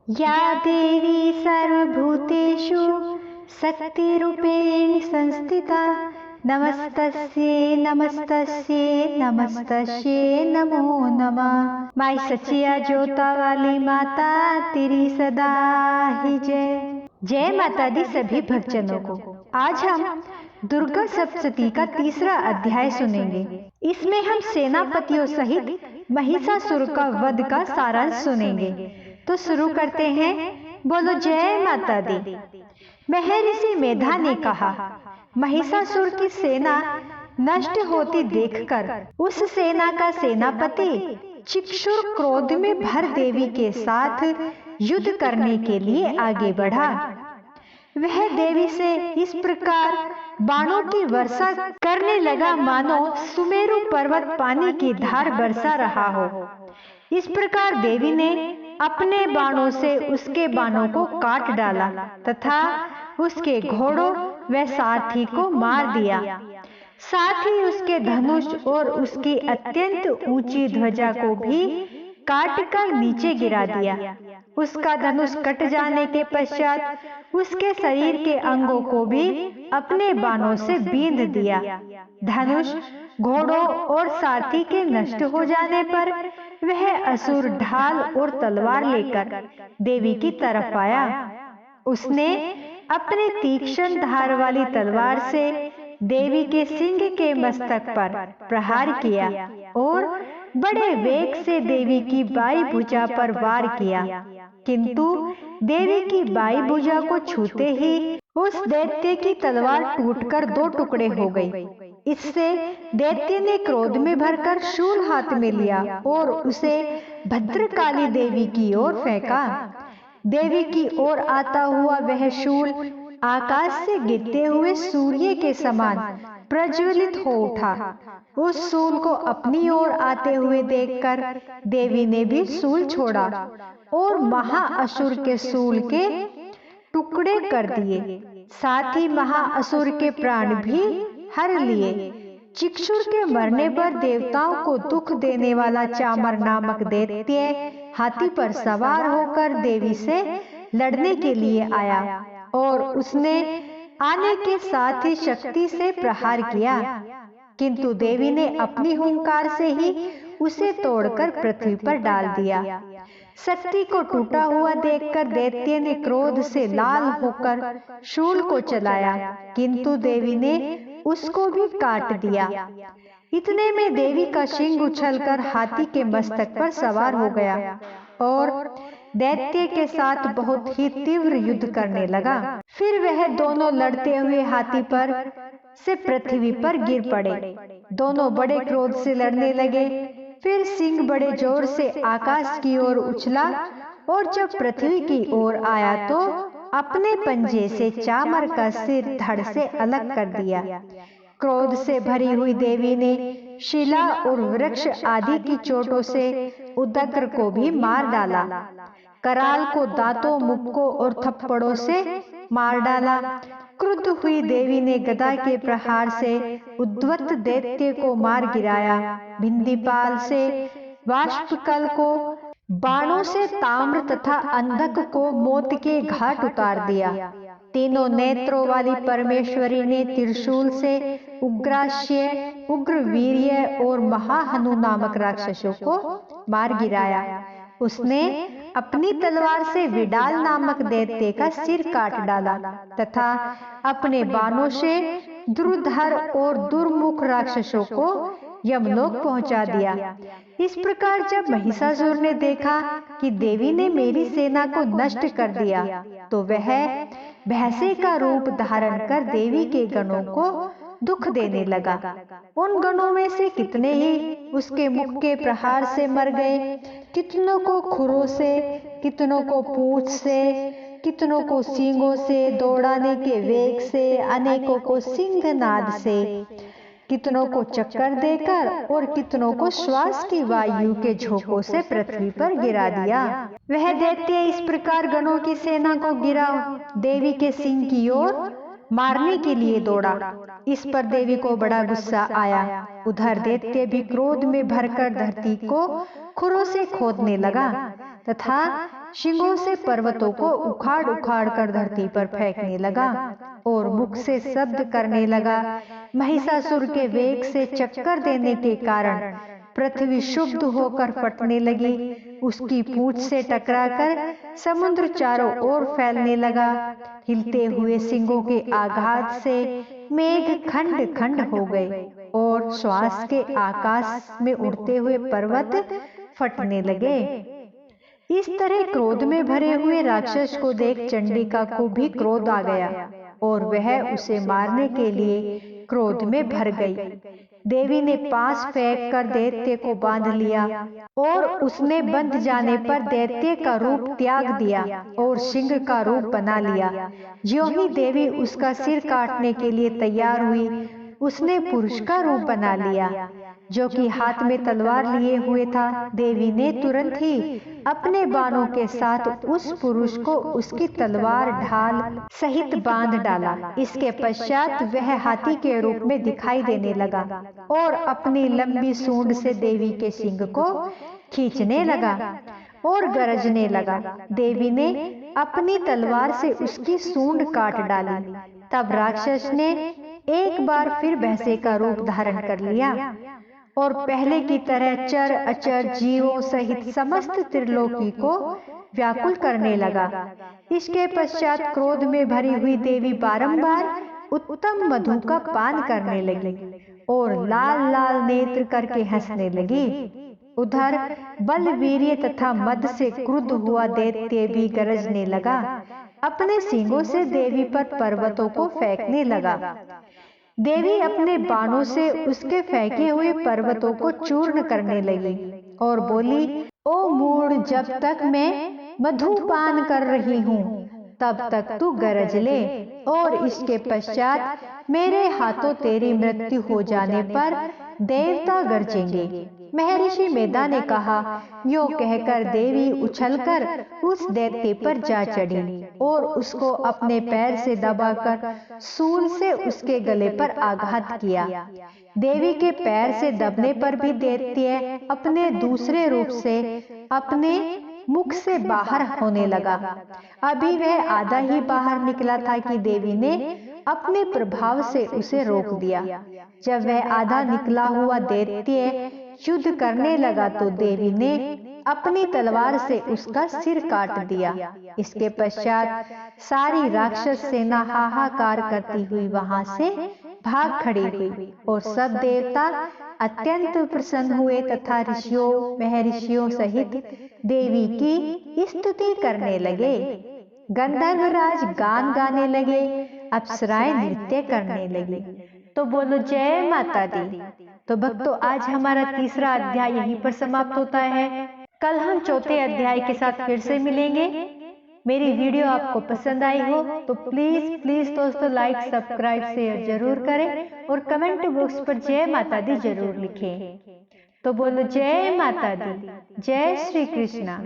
या देवी सर्वभूतेषु शक्तिरूपेण संस्थिता नमस्तस्यै नमस्तस्यै नमस्तस्यै नमो नमः। माई सचिया जोता वाली माता तेरी सदा ही जय। जय माता दी सभी भक्तजनों को। आज हम दुर्गा सप्तशती का तीसरा अध्याय सुनेंगे। इसमें हम सेनापतियों सहित महिषासुर का वध का सारांश सुनेंगे। तो शुरू करते हैं। बोलो जय माता दी। महर्षि मेधा ने कहा, महिषासुर की सेना नष्ट होती देखकर उस सेना का सेनापति चिक्षुर क्रोध में भर देवी के साथ युद्ध करने के लिए आगे बढ़ा। वह देवी से इस प्रकार बाणों की वर्षा करने लगा मानो सुमेरु पर्वत पानी की धार बरसा रहा हो। इस प्रकार देवी ने अपने बाणों से उसके बाणों को काट डाला तथा उसके घोड़ों व सारथी को मार दिया। साथ ही उसके धनुष और उसकी अत्यंत ऊंची ध्वजा को भी काट कर नीचे गिरा दिया। उसका धनुष कट जाने के पश्चात उसके शरीर के अंगों को भी अपने बाणों से बींध दिया। धनुष, घोड़ों और सारथी के नष्ट हो जाने पर वह असुर ढाल और तलवार लेकर देवी की तरफ आया। उसने अपने तीक्ष्ण धार वाली तलवार से देवी के सिंह के मस्तक पर प्रहार किया और बड़े वेग से देवी की बाई भुजा पर वार किया, किंतु देवी की बाई भुजा को छूते ही उस दैत्य की तलवार टूटकर दो टुकड़े हो गई। इससे दैत्य ने क्रोध में भरकर शूल हाथ में लिया और उसे भद्रकाली देवी की ओर फेंका। देवी की ओर आता हुआ वह शूल आकाश से गिरते हुए सूर्य के समान प्रज्वलित हो उठा। उस शूल को अपनी ओर आते हुए देखकर देवी ने भी शूल छोड़ा और महाअसुर के शूल के टुकड़े कर दिए। साथ ही महाअसुर के प्राण भी हर लिए। चिक्षुर के मरने पर देवताओं को दुख देने वाला चामर नामक दैत्य हाथी पर सवार होकर देवी से लड़ने के लिए आया और उसने आने के साथ ही शक्ति से प्रहार किया, किंतु देवी ने अपनी हुंकार से ही उसे तोड़कर पृथ्वी पर डाल दिया। शक्ति को टूटा हुआ देखकर दैत्य ने क्रोध से लाल होकर शूल को चलाया, किंतु देवी ने उसको भी काट दिया। इतने में देवी का सिंह उछलकर हाथी के मस्तक पर सवार हो गया और दैत्य के साथ बहुत ही तीव्र युद्ध करने लगा। फिर वह दोनों लड़ते हुए हाथी पर से पृथ्वी पर गिर पड़े। दोनों बड़े क्रोध से लड़ने लगे। फिर सिंह बड़े जोर से आकाश की ओर उछला और जब पृथ्वी की ओर आया तो अपने पंजे से चामर का सिर धड़ से अलग कर दिया। क्रोध से भरी हुई देवी ने शिला और वृक्ष आदि की चोटों से उदग्र को भी मार डाला। कराल को दांतों, मुक्कों और थप्पड़ों से मार डाला। क्रुद्ध हुई देवी ने गदा के प्रहार से उद्धत दैत्य को मार गिराया। भिंदीपाल से वाष्पकल को, बाणों से ताम्र तथा अंधक को मौत के घाट उतार दिया। तीनों नेत्रों वाली परमेश्वरी ने त्रिशूल से उग्रास्य, उग्रवीर्य और महाहनु नामक राक्षसों को मार गिराया। उसने अपनी तलवार से विडाल नामक दैत्य का सिर काट डाला तथा अपने बाणों से दुर्धर और दुर्मुख राक्षसों को यमलोक पहुंचा दिया। इस प्रकार जब महिषासुर ने देखा कि देवी ने मेरी सेना को नष्ट कर दिया, तो वह भैंसे का रूप धारण कर देवी के गणों को दुख देने लगा। उन गणों में से कितने ही उसके मुख के प्रहार से मर गए, कितनों को खुरों से, कितनों को पूंछ से, कितनों को सींगों से, दौड़ाने के वेग से, अनेकों को सिंहनाद से, कितनों को चक्कर देकर और कितनों को श्वास की वायु के झोंकों से पृथ्वी पर गिरा दिया। वह दैत्य इस प्रकार गणों की सेना को गिरा देवी के सिंह की ओर मारने के लिए दौड़ा। इस पर देवी को बड़ा गुस्सा आया। उधर दैत्य भी क्रोध में भरकर धरती को खुरों से खोदने लगा तथा शिंगों से पर्वतों को उखाड़ उखाड़ कर धरती पर फेंकने लगा और मुख से शब्द करने लगा। महिषासुर के वेग से चक्कर देने के कारण पृथ्वी शुद्ध होकर फटने लगी। उसकी पूंछ से टकराकर समुद्र चारों ओर फैलने लगा। हिलते हुए सिंगों के आघात से मेघ खंड खंड हो गए और श्वास के आकाश में उड़ते हुए पर्वत फटने लगे। इस तरह क्रोध में भरे हुए राक्षस को देख चंडिका को भी क्रोध आ गया और वह उसे मारने के लिए क्रोध में भर गई। देवी ने पास फेंक कर दैत्य को बांध लिया और उसने बंध जाने पर दैत्य का रूप त्याग दिया और सिंह का रूप बना लिया। ज्यों ही देवी उसका सिर काटने के लिए तैयार हुई, उसने पुरुष का रूप बना लिया जो कि हाथ में तलवार लिए हुए था। देवी ने तुरंत ही अपने बाणों के साथ उस पुरुष को उसकी तलवार ढाल सहित बांध डाला। इसके पश्चात वह हाथी के रूप में दिखाई देने लगा और अपनी लंबी सूंड से देवी के सिंग को खींचने लगा और गरजने लगा। देवी ने अपनी तलवार से उसकी सूंड काट डाली। तब राक्षस ने एक बार फिर भैंसे का रूप धारण कर लिया और पहले की तरह चर अचर जीवों सहित समस्त त्रिलोकी को व्याकुल करने लगा। इसके पश्चात क्रोध में भरी हुई देवी बारंबार उत्तम मधु का पान करने लगी और लाल लाल नेत्र करके हंसने लगी। उधर बलवीर्य तथा मद से क्रुद्ध हुआ दैत्य भी गरजने लगा। अपने सींगों से देवी पर पर्वतों को फेंकने लगा। देवी अपने बाणों से उसके फेंके हुए पर्वतों को चूर्ण करने लगी और बोली, ओ मूढ़, जब तक मैं मधुपान कर रही हूँ तब तक तू गरज ले और इसके पश्चात मेरे हाथों तेरी मृत्यु हो जाने पर देवता गरजेंगे। महर्षि मेधा ने कहा। यो कहकर देवी उछलकर उस दैत्य पर जा चढ़ी और उसको अपने पैर से दबाकर सूल से उसके गले पर आघात किया। देवी के पैर से दबने पर भी दैत्य अपने दूसरे रूप से अपने मुख से बाहर होने लगा। अभी वह आधा ही बाहर निकला था कि देवी ने अपने प्रभाव से उसे रोक दिया। जब वह आधा निकला हुआ दैत्य युद्ध करने लगा तो देवी ने अपनी तलवार से उसका सिर काट दिया। इसके पश्चात सारी राक्षस सेना हाहाकार करती हुई वहां से भाग खड़ी हुई और सब देवता अत्यंत प्रसन्न हुए तथा ऋषियों महर्षियों सहित देवी की स्तुति करने लगे। गंधर्वराज गान गाने लगे, अप्सराएं नृत्य करने लगी। तो बोलो जय माता दी। तो भक्तों, आज हमारा तीसरा अध्याय यहीं पर समाप्त होता है। कल हम चौथे अध्याय के साथ फिर से मिलेंगे। मेरी वीडियो आपको पसंद आई हो तो प्लीज दोस्तों लाइक सब्सक्राइब शेयर जरूर करें और कमेंट बॉक्स पर जय माता दी जरूर लिखें। तो बोलो जय माता दी, जय श्री कृष्णा।